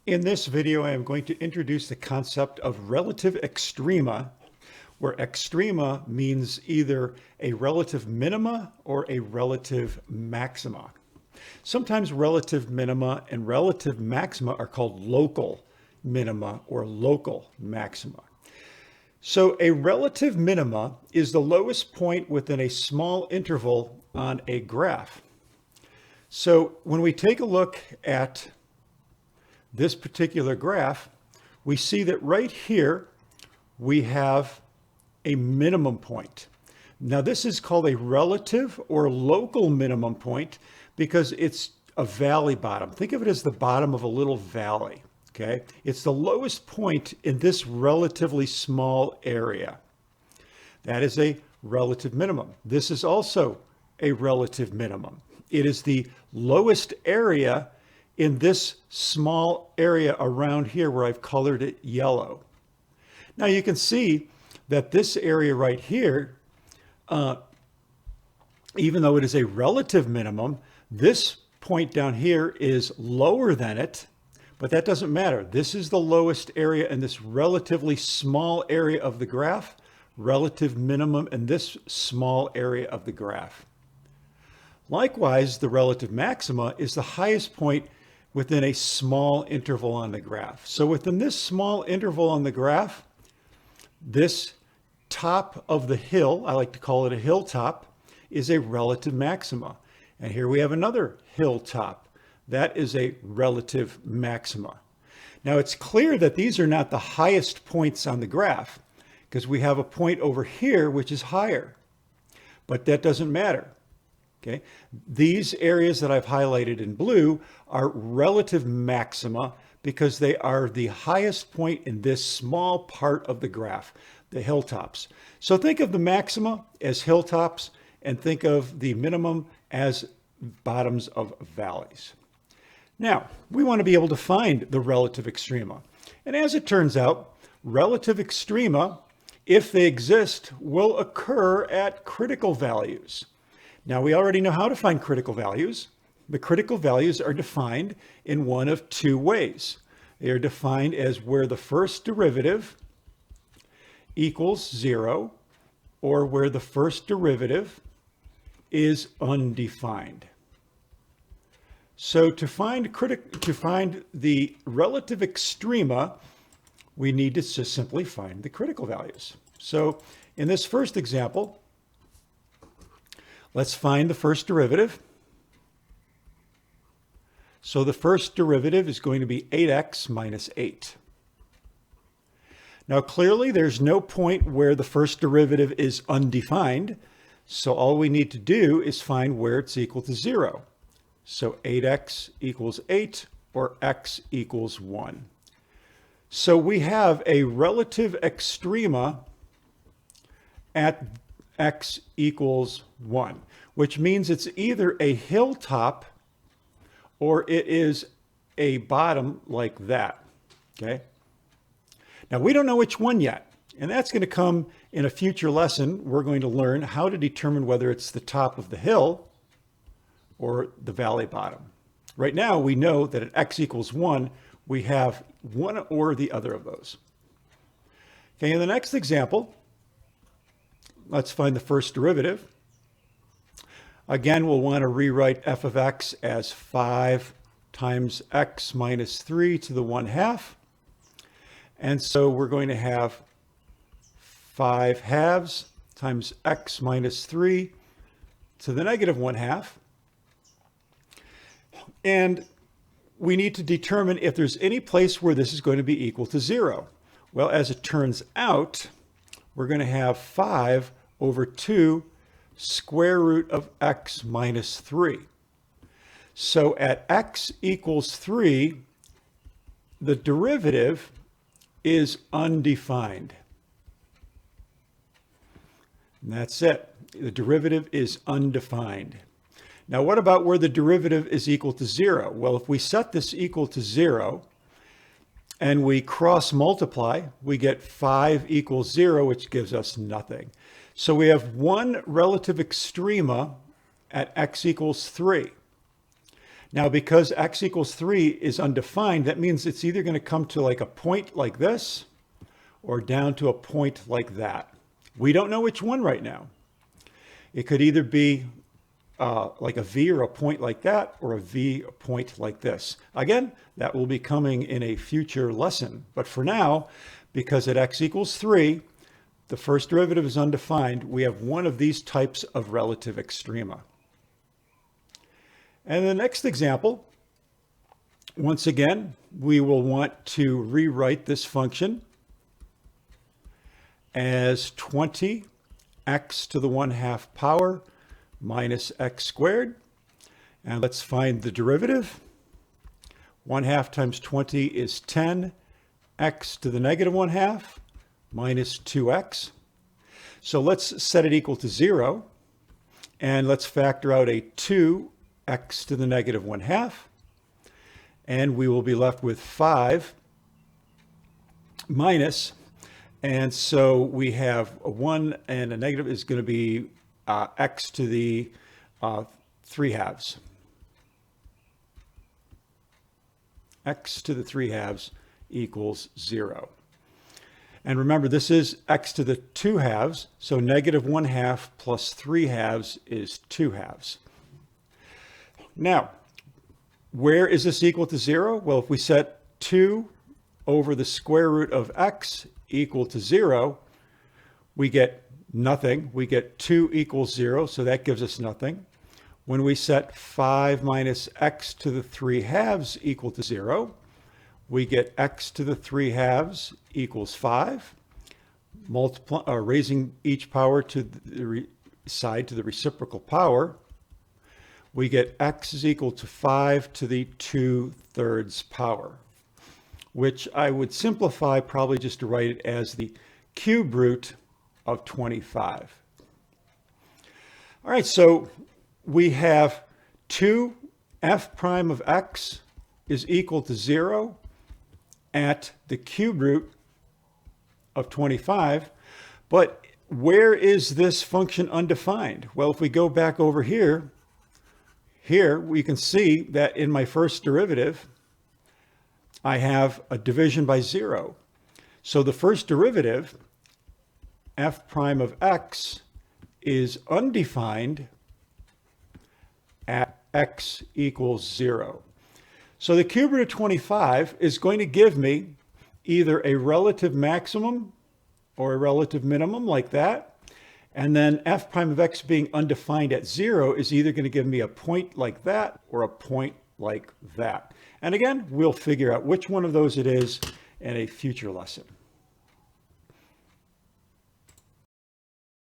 In this video, I am going to introduce the concept of relative extrema, where extrema means either a relative minima or a relative maxima. Sometimes relative minima and relative maxima are called local minima or local maxima. So a relative minima is the lowest point within a small interval on a graph. So when we take a look at this particular graph, we see that right here we have a minimum point. Now this is called a relative or local minimum point because it's a valley bottom. Think of it as the bottom of a little valley, okay? It's the lowest point in this relatively small area. That is a relative minimum. This is also a relative minimum. It is the lowest area in this small area around here where I've colored it yellow. Now you can see that this area right here, even though it is a relative minimum, this point down here is lower than it, but that doesn't matter. This is the lowest area in this relatively small area of the graph, relative minimum in this small area of the graph. Likewise, the relative maxima is the highest point within a small interval on the graph. So within this small interval on the graph, this top of the hill, I like to call it a hilltop, is a relative maxima. And here we have another hilltop. That is a relative maxima. Now it's clear that these are not the highest points on the graph because we have a point over here which is higher, but that doesn't matter. Okay, these areas that I've highlighted in blue are relative maxima because they are the highest point in this small part of the graph, the hilltops. So think of the maxima as hilltops and think of the minimum as bottoms of valleys. Now, we want to be able to find the relative extrema. And as it turns out, relative extrema, if they exist, will occur at critical values. Now we already know how to find critical values. The critical values are defined in one of two ways. They are defined as where the first derivative equals 0 or where the first derivative is undefined. So to find the relative extrema, we need to just simply find the critical values. So in this first example, let's find the first derivative. So the first derivative is going to be 8x minus 8. Now clearly there's no point where the first derivative is undefined. So all we need to do is find where it's equal to 0. So 8x equals 8 or x equals 1. So we have a relative extrema at x equals 1, which means it's either a hilltop or it is a bottom like that, okay? Now we don't know which one yet, and that's going to come in a future lesson. We're going to learn how to determine whether it's the top of the hill or the valley bottom. Right now we know that at x equals 1, we have one or the other of those. Okay, in the next example, let's find the first derivative. Again, we'll want to rewrite f of x as 5 times x minus 3 to the 1/2. And so we're going to have 5 halves times x minus 3 to the negative 1/2. And we need to determine if there's any place where this is going to be equal to 0. Well, as it turns out, we're going to have 5 over 2 square root of x minus 3. So at x equals 3, the derivative is undefined. And that's it. The derivative is undefined. Now what about where the derivative is equal to 0? Well, if we set this equal to 0, and we cross multiply, we get 5 equals 0, which gives us nothing. So we have one relative extrema at x equals 3. Now, because x equals 3 is undefined, that means it's either going to come to like a point like this or down to a point like that. We don't know which one right now. It could either be like a V or a point like that, or a V a point like this. Again, that will be coming in a future lesson. But for now, because at x equals 3, the first derivative is undefined, we have one of these types of relative extrema. And the next example, once again, we will want to rewrite this function as 20x to the 1/2 power minus x squared. And let's find the derivative. 1/2 times 20 is 10. X to the negative 1/2 minus 2x. So let's set it equal to 0. And let's factor out a 2x to the negative 1/2. And we will be left with 5 minus. And so we have a 1 and a negative is going to be x to the 3/2. X to the 3/2 equals 0. And remember, this is x to the 2/2, so negative 1/2 plus 3/2 is 2/2. Now, where is this equal to 0? Well, if we set 2 over the square root of x equal to 0, we get nothing. We get 2 equals 0, so that gives us nothing. When we set 5 minus x to the 3/2 equal to 0, we get x to the 3/2 equals 5. Raising each power to the side to the reciprocal power, we get x is equal to 5 to the 2/3 power, which I would simplify probably just to write it as the cube root of 25. All right, so we have 2f prime of x is equal to 0 at the cube root of 25. But where is this function undefined? Well, if we go back over here, we can see that in my first derivative, I have a division by 0. So the first derivative, f prime of x, is undefined at x equals 0. So the cube root of 25 is going to give me either a relative maximum or a relative minimum like that. And then f prime of x being undefined at 0 is either going to give me a point like that or a point like that. And again, we'll figure out which one of those it is in a future lesson.